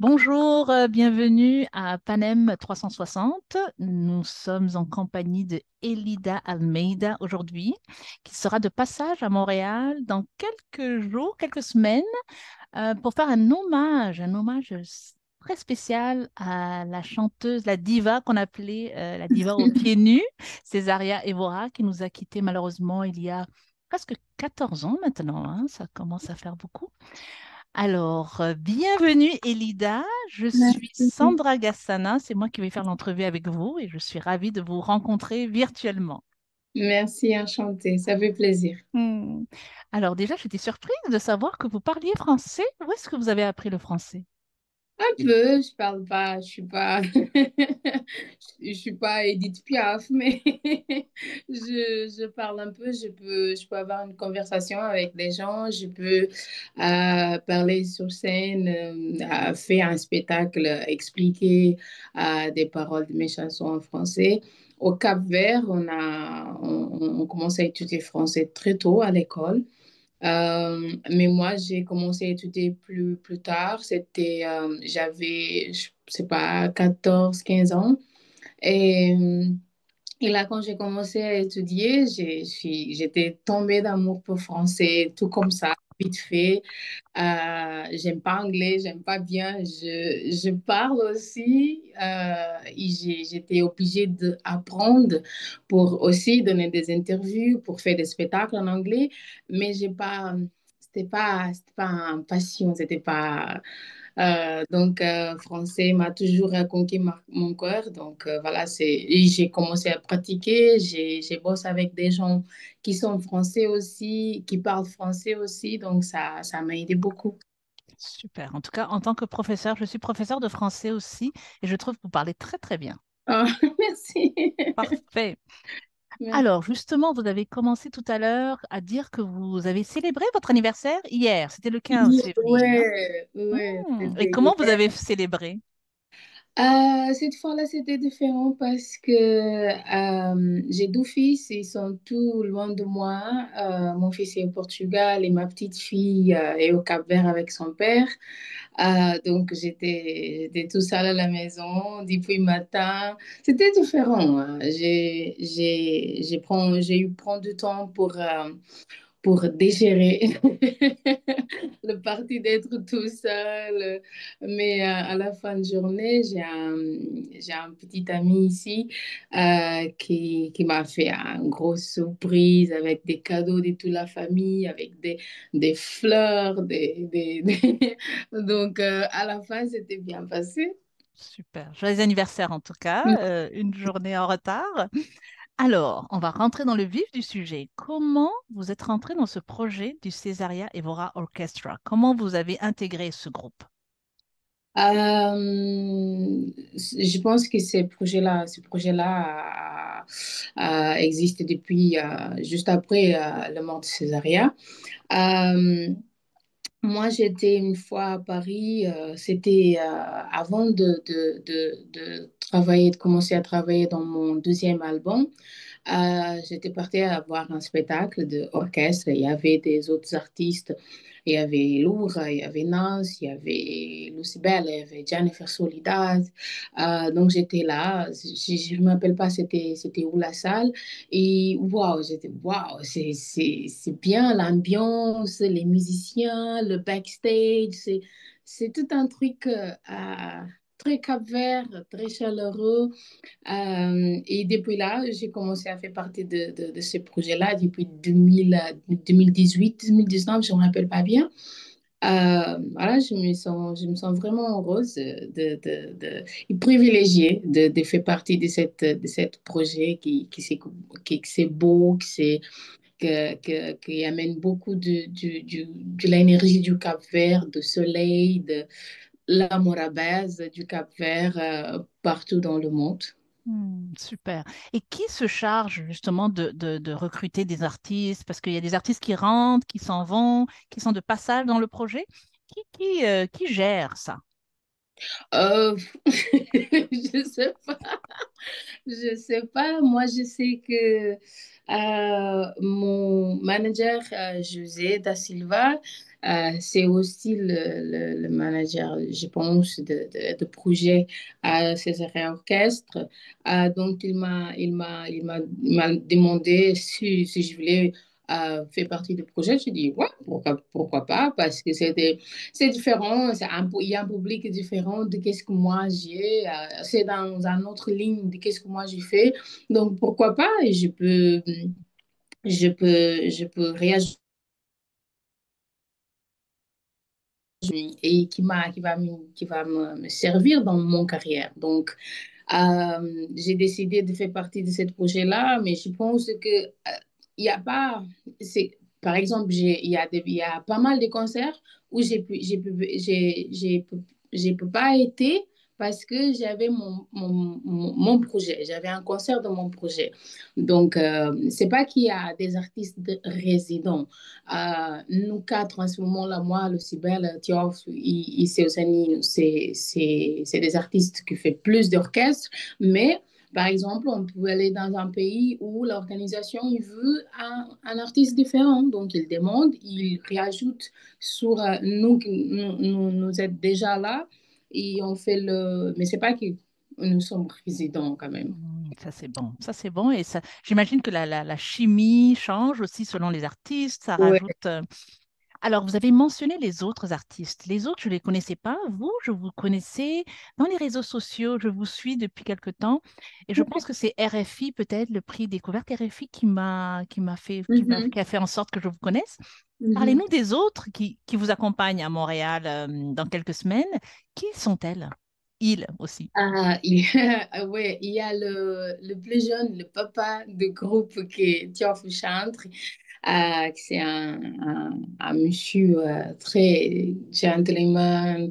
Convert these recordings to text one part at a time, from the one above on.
Bonjour, bienvenue à Panem 360. Nous sommes en compagnie de Elida Almeida aujourd'hui, qui sera de passage à Montréal dans quelques jours, quelques semaines, pour faire très spécial à la chanteuse, la diva qu'on appelait la diva aux pieds nus, Césaria Évora, qui nous a quittés malheureusement il y a presque 14 ans maintenant, hein. Ça commence à faire beaucoup. Alors, bienvenue Elida, je suis Merci. Sandra Gassana, c'est moi qui vais faire l'entrevue avec vous et je suis ravie de vous rencontrer virtuellement. Merci, enchantée. Ça fait plaisir. Hmm. Alors déjà, j'étais surprise de savoir que vous parliez français. Où est-ce que vous avez appris le français? Un peu, je parle pas, je suis pas Edith Piaf, mais je parle un peu. Je peux avoir une conversation avec des gens. Je peux parler sur scène, faire un spectacle, expliquer des paroles de mes chansons en français. Au Cap-Vert, on commence à étudier français très tôt à l'école. Mais moi, j'ai commencé à étudier plus tard. J'avais, je sais pas, 14 15 ans. Et, euh, et là, quand j'ai commencé à étudier, j'étais tombée d'amour pour français, tout comme ça, vite fait. J'aime pas anglais, j'aime pas bien. Je parle aussi. Et j'étais obligée d'apprendre pour aussi donner des interviews, pour faire des spectacles en anglais. Mais c'était pas un passion, c'était pas. Français m'a toujours conquis mon cœur. Voilà, et j'ai commencé à pratiquer. J'ai bossé avec des gens qui sont français aussi, qui parlent français aussi. Donc, ça m'a aidé beaucoup. Super. En tout cas, en tant que professeur, je suis professeur de français aussi et je trouve que vous parlez très très bien. Ah, merci. Parfait. Merci. Alors, justement, vous avez commencé tout à l'heure à dire que vous avez célébré votre anniversaire hier. C'était le 15 février, hein? Ouais, ouais, Et c'était comment vous avez célébré? Cette fois-là, c'était différent parce que j'ai deux fils, ils sont tous loin de moi. Mon fils est au Portugal et ma petite fille est au Cap-Vert avec son père. Donc, j'étais tout seule à la maison depuis le matin. C'était différent, hein. J'ai eu prendre du temps pour digérer le parti d'être tout seul. Mais à la fin de journée, j'ai un petit ami ici qui m'a fait une grosse surprise avec des cadeaux de toute la famille, avec des fleurs. Donc, à la fin, c'était bien passé. Super. Joyeux anniversaire en tout cas, une journée en retard. Alors, on va rentrer dans le vif du sujet. Comment vous êtes rentré dans ce projet du Césaria Evora Orchestra? Comment vous avez intégré ce groupe? Je pense que ce projet-là existe depuis juste après le mort de Césaria. Euh, Moi, j'étais une fois à Paris. C'était avant de travailler, de commencer à travailler dans mon deuxième album. J'étais partie à voir un spectacle d'orchestre. Il y avait des autres artistes. Il y avait Loura, il y avait Nance, il y avait Lucibel, il y avait Jennifer Soledad. Donc j'étais là. Je ne me rappelle pas c'était où la salle. Et waouh, c'est bien l'ambiance, les musiciens, le backstage. C'est tout un truc très Cap-Vert, très chaleureux. Et depuis là, j'ai commencé à faire partie de ce projet-là depuis 2018, 2019, je ne me rappelle pas bien. Voilà, je me sens vraiment heureuse et privilégiée de faire partie de cette projet qui c'est beau, qui amène beaucoup de l'énergie du Cap-Vert, de soleil, de l'amour à base du Cap-Vert partout dans le monde. Super. Et qui se charge justement de recruter des artistes? Parce qu'il y a des artistes qui rentrent, qui s'en vont, qui sont de passage dans le projet. Qui gère ça? Euh, je sais pas. Je sais pas. Moi, je sais que mon manager, José da Silva, C'est aussi le manager, je pense, de projet à César Orchestre. Donc, il m'a demandé si je voulais faire partie du projet. Je dis, ouais, pourquoi pas, parce que c'est différent, il y a un public différent de qu'est-ce que moi j'ai, c'est dans une autre ligne de qu'est-ce que moi j'ai fait. Donc, pourquoi pas, et je peux réagir et qui va me servir dans mon carrière. Donc, j'ai décidé de faire partie de ce projet-là, mais je pense que il y a pas, par exemple, il y a pas mal de concerts où j'ai pas été parce que j'avais mon projet, j'avais un concert de mon projet. Donc, c'est pas qu'il y a des artistes résidents. Nous quatre, en ce moment-là, moi, Lucibel, Tiof et Seusani, c'est des artistes qui font plus d'orchestres, mais par exemple, on peut aller dans un pays où l'organisation il veut un artiste différent. Donc, il demande, il réajoute sur nous êtes déjà là et on fait le. Mais c'est pas que nous sommes résidents quand même. Ça c'est bon, ça c'est bon. Et ça, j'imagine que la chimie change aussi selon les artistes, ça Ouais. rajoute. Alors, vous avez mentionné les autres artistes. Les autres, je ne les connaissais pas. Vous, je vous connaissais dans les réseaux sociaux. Je vous suis depuis quelque temps. Et je pense que c'est RFI, peut-être, le prix Découverte RFI Mhm, qui a fait en sorte que je vous connaisse. mhm. Parlez-nous des autres qui vous accompagnent à Montréal dans quelques semaines. Qui sont-elles? Ils aussi. Ouais, il y a le plus jeune, le papa du groupe qui est Tiof Chantre. C'est un monsieur très gentleman,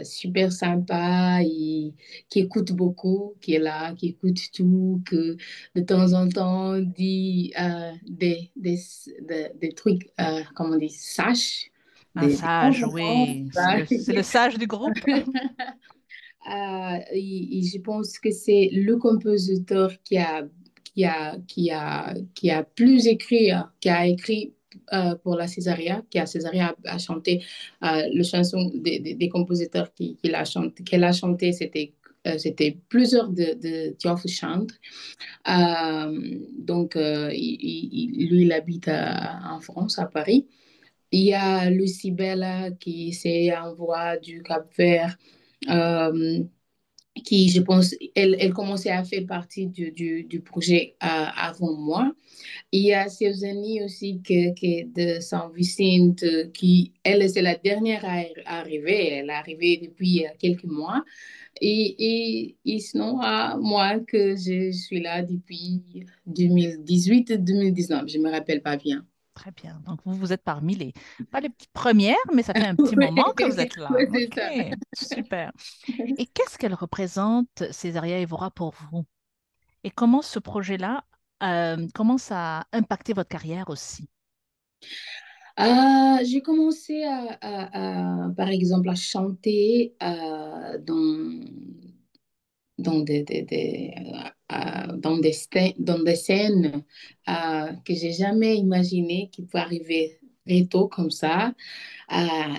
super sympa, qui écoute beaucoup, qui est là, qui écoute tout, que de temps en temps dit des trucs, comment on dit, sages, Un des sage, conférences. oui. C'est le sage du groupe. Je pense que c'est le compositeur qui a plus écrit, qui a écrit pour la Césaria, Césaria a chanté le chanson des compositeurs qu'elle a chanté, c'était plusieurs de Théophile Chantre. Donc, lui, il habite en France, à Paris. Il y a Lucie Bella qui s'est en voix du Cap-Vert. Euh, qui, je pense, elle commençait à faire partie du projet avant moi. Il y a Suzanne aussi qui est de Saint-Vicente, qui, elle, c'est la dernière à arriver. Elle est arrivée depuis quelques mois. Et sinon, moi, que je suis là depuis 2018-2019, je ne me rappelle pas bien. Très bien. Donc, vous, vous êtes parmi les, pas les petites premières, mais ça fait un petit Oui, moment que vous êtes là. ouais, c'est OK, ça. super. Et qu'est-ce qu'elle représente, Césaria Evora, pour vous? Et comment ce projet-là commence à impacter votre carrière aussi? J'ai commencé par exemple, à chanter dans des scènes que j'ai jamais imaginé qui pouvaient arriver très tôt comme ça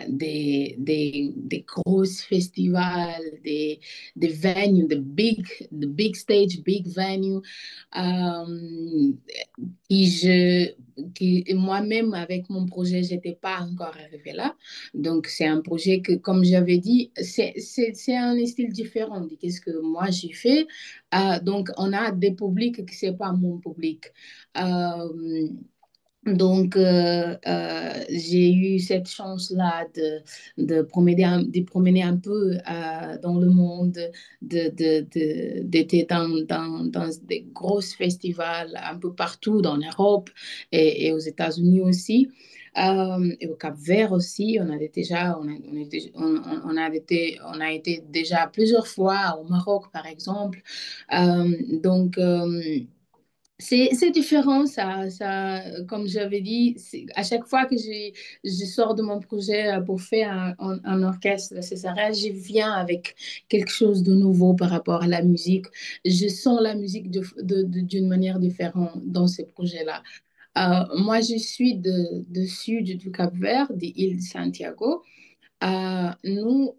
des grosses festivals, des venues, the big stage, big venue. Euh, et moi-même, avec mon projet, j'étais pas encore arrivée là. Donc, c'est un projet que, comme j'avais dit, c'est un style différent de ce que moi j'ai fait. Donc, on a des publics qui c'est pas mon public. Euh, donc, j'ai eu cette chance-là de promener un peu dans le monde, d'être dans des gros festivals un peu partout dans l'Europe et aux États-Unis aussi. Et au Cap-Vert aussi, on a été déjà plusieurs fois au Maroc, par exemple. Donc, c'est différent, comme j'avais dit, à chaque fois que je sors de mon projet pour faire un orchestre de César, je viens avec quelque chose de nouveau par rapport à la musique. Je sens la musique d'une manière différente dans ces projets-là. Moi, je suis de sud du Cap-Vert, des îles de Santiago. Nous,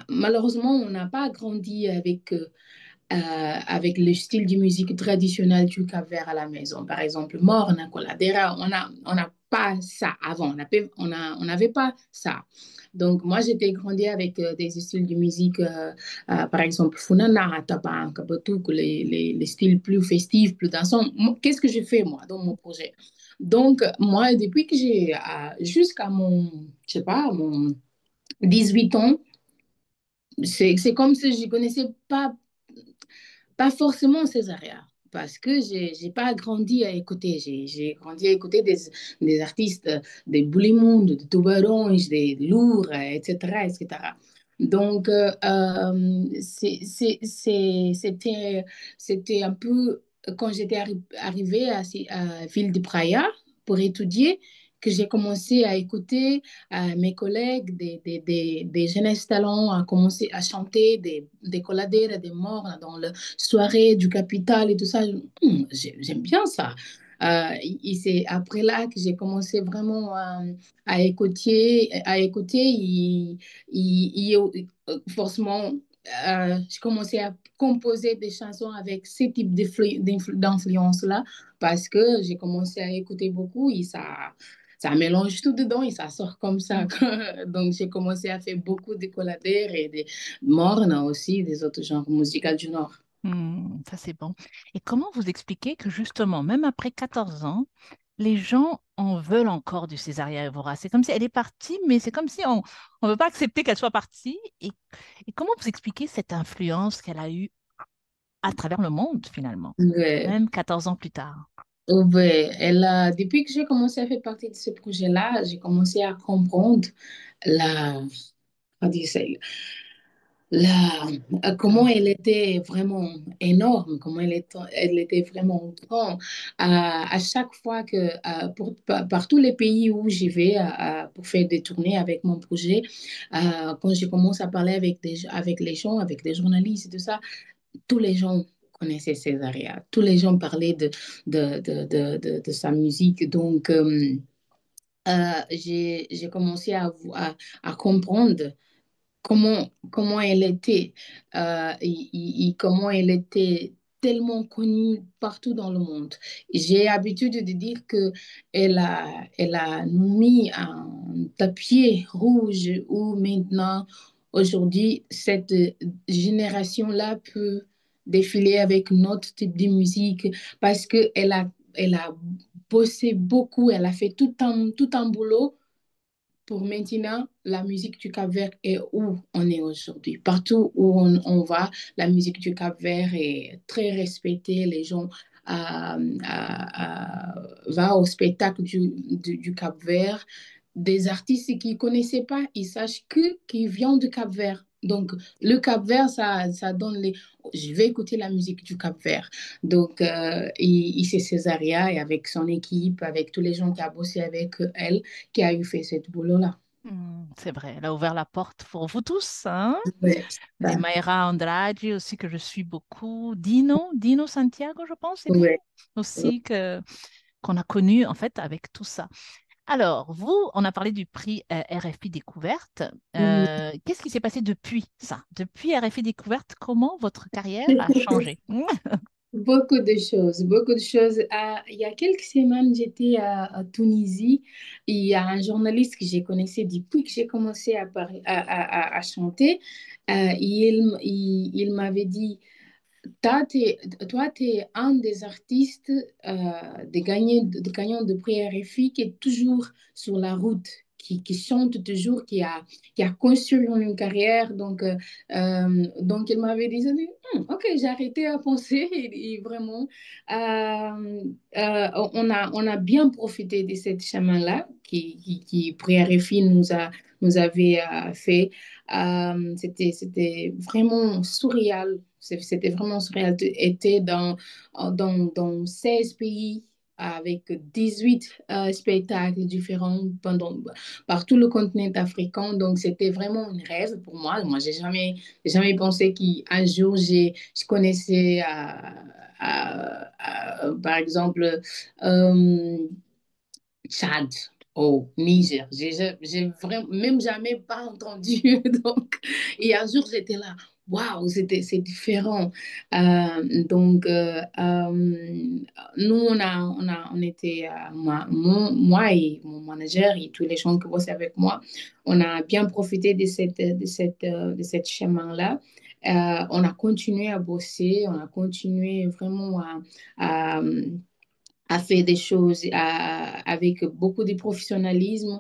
malheureusement, on n'a pas grandi avec le style de musique traditionnel du Cap-Vert à la maison. Par exemple, morna, coladera, on n'a pas ça avant. On n'avait pas ça. Donc, moi, j'étais grandi avec des styles de musique, par exemple, Funana, Taban, Kabatuk, les styles plus festifs, plus dansants. Qu'est-ce que je fais, moi, dans mon projet? Donc, moi, depuis que j'ai, jusqu'à mon, je sais pas, mon 18 ans, c'est comme si je ne connaissais pas forcément Césaria, parce que j'ai pas grandi à écouter. J'ai grandi à écouter des artistes, des Boulimonde, des Toubaronge, des Lourds, etc., etc. Donc, c'était un peu quand j'étais arrivée à Ville de Praia pour étudier que j'ai commencé à écouter mes collègues, des jeunes talents, à commencer à chanter des coladères, des morts dans le soirée du Capital et tout ça. J'aime bien ça. Et c'est après là que j'ai commencé vraiment à écouter, forcément, j'ai commencé à composer des chansons avec ce type d'influence-là parce que j'ai commencé à écouter beaucoup et ça mélange tout dedans et ça sort comme ça. Mm. Donc, j'ai commencé à faire beaucoup de coladères et des mornes aussi, des autres genres musicaux du Nord. Ça, c'est bon. Et comment vous expliquez que justement, même après 14 ans, les gens en veulent encore du Césaria Evora? C'est comme si elle est partie, mais c'est comme si on ne veut pas accepter qu'elle soit partie. Et comment vous expliquez cette influence qu'elle a eue à travers le monde, finalement, Ouais. même 14 ans plus tard? Ouais, depuis que j'ai commencé à faire partie de ce projet-là, j'ai commencé à comprendre la, comment dire ça, la, comment Mm. elle était vraiment énorme, comment elle était vraiment grande. À chaque fois que, par tous les pays où j'y vais pour faire des tournées avec mon projet, quand je commence à parler avec les gens, avec des journalistes et tout ça, tous les gens connaissaient Césaria. Tous les gens parlaient de sa musique. Donc, j'ai commencé à comprendre comment elle était et comment elle était tellement connue partout dans le monde. J'ai l'habitude de dire que elle a nous mis un tapis rouge où maintenant, aujourd'hui, cette génération-là peut défiler avec notre type de musique parce elle a bossé beaucoup, elle a fait tout un boulot pour maintenant, la musique du Cap-Vert est où on est aujourd'hui. Partout où on va, la musique du Cap-Vert est très respectée. Les gens vont au spectacle du Cap-Vert. Des artistes qui ne connaissaient pas, ils sachent qu'ils viennent du Cap-Vert. Donc, le Cap-Vert, ça donne les... Je vais écouter la musique du Cap-Vert. Donc, il c'est Césaria et avec son équipe, avec tous les gens qui ont bossé avec elle, qui a eu fait ce boulot-là. C'est vrai, elle a ouvert la porte pour vous tous, hein? Ouais, Les ça. Mayra Andrade aussi que je suis beaucoup. Dino Santiago, je pense, c'est lui Ouais, ouais. aussi qu'on a connu en fait avec tout ça. Alors, vous, on a parlé du prix RFI Découverte. Mhm. Qu'est-ce qui s'est passé depuis ça? Depuis RFI Découverte, comment votre carrière a changé? Beaucoup de choses, beaucoup de choses. Il y a quelques semaines, j'étais à Tunisie. Il y a un journaliste que j'ai connaissé depuis que j'ai commencé à chanter. Il m'avait dit, toi, tu es un des artistes, des gagnants de prix RFI qui est toujours sur la route, qui chante toujours, qui a construit une carrière. Donc il m'avait dit, ok, j'ai arrêté à penser et vraiment, on a bien profité de cette chemin-là qui prix RFI nous avait fait. C'était vraiment surréal. C'était vraiment surréal. Tu étais dans 16 pays avec 18 spectacles différents par tout le continent africain. Donc, c'était vraiment un rêve pour moi. Moi, j'ai jamais pensé qu'un jour, je connaissais, par exemple, euh, Tchad, au Niger. J'ai vraiment même jamais pas entendu. Donc, et un jour, j'étais là. Waouh, c'est différent. Nous, on était, moi et mon manager et tous les gens qui bossaient avec moi, on a bien profité de cette chemin-là. On a continué à bosser, on a continué vraiment à a fait des choses avec beaucoup de professionnalisme.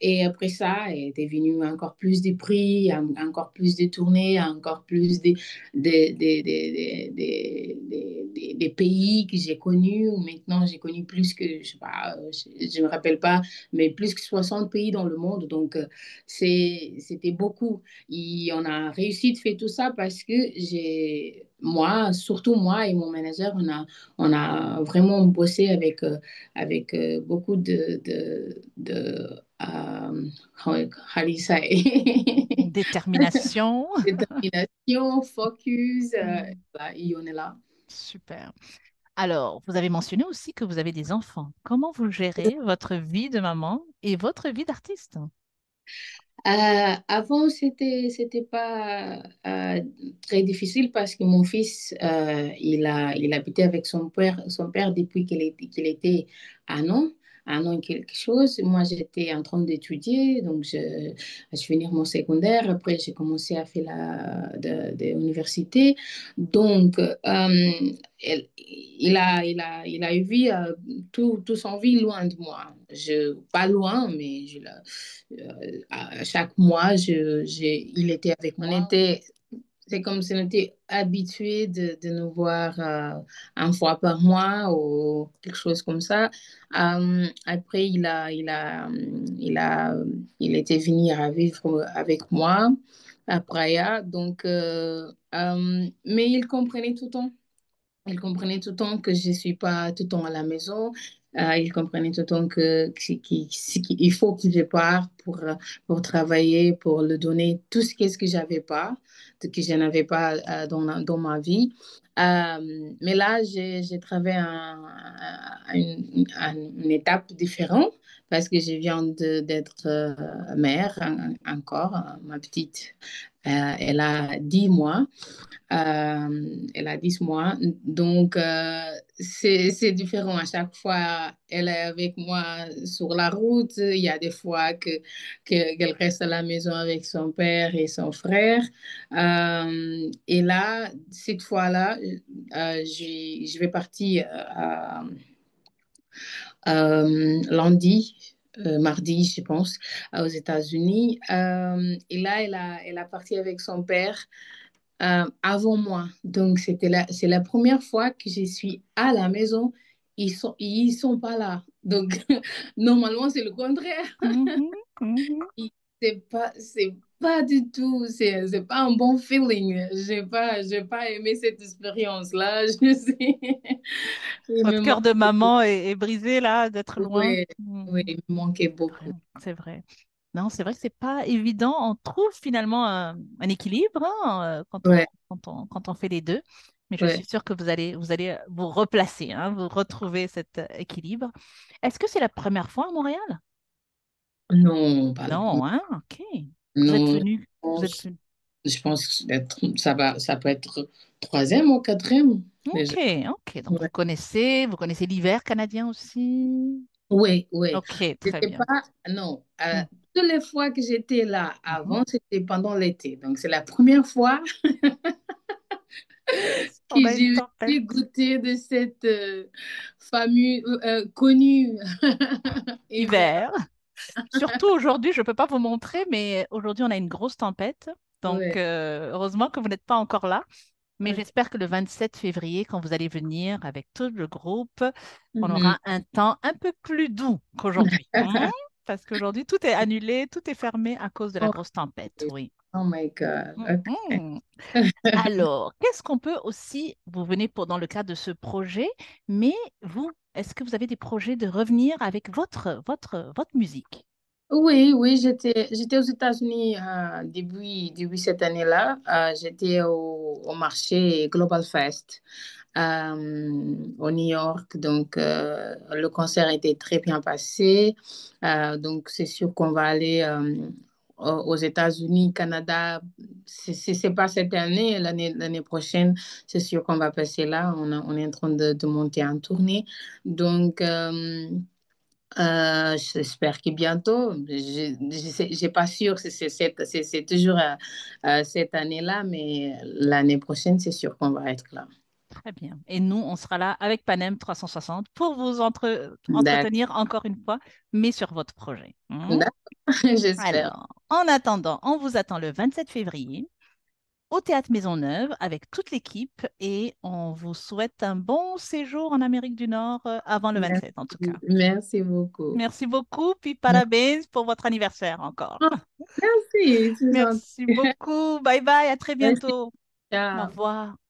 Et après ça, est devenu encore plus de prix, encore plus de tournées, encore plus des pays que j'ai connus. Maintenant, j'ai connu plus que, je sais pas, je me rappelle pas, mais plus que 60 pays dans le monde. Donc, c'était beaucoup. Et on a réussi de faire tout ça parce que moi, surtout moi et mon manager, on a vraiment bossé avec beaucoup how do you say? Détermination. Détermination, focus, Mm. voilà, et on est là. Super. Alors, vous avez mentionné aussi que vous avez des enfants. Comment vous gérez votre vie de maman et votre vie d'artiste? Avant, c'était pas très difficile parce que mon fils, il habitait avec son père depuis qu'il était un un an et quelque chose. Moi, j'étais en train d'étudier, donc je finis mon secondaire. Après, j'ai commencé à faire de l'université. Donc, il a eu tout son vie loin de moi. Pas loin, mais à chaque mois, il était avec moi. C'est comme si on était habitué de nous voir une fois par mois ou quelque chose comme ça. Après, il était venu à vivre avec moi à Praia. Donc, mais il comprenait tout le temps. Il comprenait tout le temps que je ne suis pas tout le temps à la maison. Il comprenait tout le temps qu'il faut que je parte pour travailler, pour lui donner tout ce que j'avais pas, que je n'avais pas dans ma vie. Mais là, j'ai travaillé une étape différente parce que je viens d'être mère encore. Ma petite, elle a 10 mois. Elle a 10 mois. Donc, c'est différent. À chaque fois, elle est avec moi sur la route. Il y a des fois qu'elle reste à la maison avec son père et son frère. Et là, cette fois-là, je vais partir lundi. Mardi, je pense, aux États-Unis. Et là, elle a parti avec son père avant moi. Donc, c'est la première fois que je suis à la maison. Ils sont pas là. Donc, normalement, c'est le contraire. Mhm, mhm. C'est pas du tout, c'est pas un bon feeling. J'ai pas aimé cette expérience-là. Je sais. Il me Votre cœur manque de maman beaucoup. est brisé là, d'être loin. Oui, oui, Mhm. il me manquait C'est beaucoup. vrai, c'est vrai. Non, c'est vrai que c'est pas évident. On trouve finalement un équilibre hein, Ouais, quand on fait les deux. Mais je suis ouais. sûre que vous allez vous replacer, hein, vous retrouver cet équilibre. Est-ce que c'est la première fois à Montréal? Non, pas le- Non, hein? Ok. Vous êtes non. venu. Vous êtes venu. Je pense que ça peut être troisième ou quatrième déjà. Ok, ok. Donc Ouais. vous connaissez l'hiver canadien aussi? Oui, oui. Ok, très C'était bien. pas, non, Hmm. toutes les fois que j'étais là Mhm. avant, c'était pendant l'été. Donc, c'est la première fois que On a une j'ai tempête. goûté de cette connue hiver. Hiver. Surtout aujourd'hui, je ne peux pas vous montrer, mais aujourd'hui, on a une grosse tempête. Donc, Ouais. heureusement que vous n'êtes pas encore là. Mais Ok. j'espère que le 27 février, quand vous allez venir avec tout le groupe, on Mhm. aura un temps un peu plus doux qu'aujourd'hui. Parce qu'aujourd'hui, tout est annulé, tout est fermé à cause de la Oh, grosse tempête. Oui. oh my God. Ok. Mhm. Alors, qu'est-ce qu'on peut aussi, vous venez pour dans le cadre de ce projet, mais vous est-ce que vous avez des projets de revenir avec votre musique? Oui, oui, j'étais aux États-Unis début cette année-là. J'étais au marché Global Fest au New York. Donc, le concert était très bien passé. Donc, c'est sûr qu'on va aller aux États-Unis, Canada. C'est pas cette année, l'année prochaine, c'est sûr qu'on va passer là. On est en train de monter en tournée. Donc, j'espère que bientôt. J'ai pas sûr, c'est toujours cette année-là, mais l'année prochaine, c'est sûr qu'on va être là. Très bien. Et nous, on sera là avec Panem 360 pour vous D'accord, entretenir encore une fois, mais sur votre projet. Hmm. d'accord, j'espère. Alors, en attendant, on vous attend le 27 février au Théâtre Maisonneuve avec toute l'équipe et on vous souhaite un bon séjour en Amérique du Nord avant le Merci, 27 en tout cas. merci beaucoup. Merci beaucoup, puis parabéns pour votre anniversaire encore. Oh, merci, c'est gentil. Merci beaucoup. Bye bye, à très Merci, bientôt. Au ciao. revoir.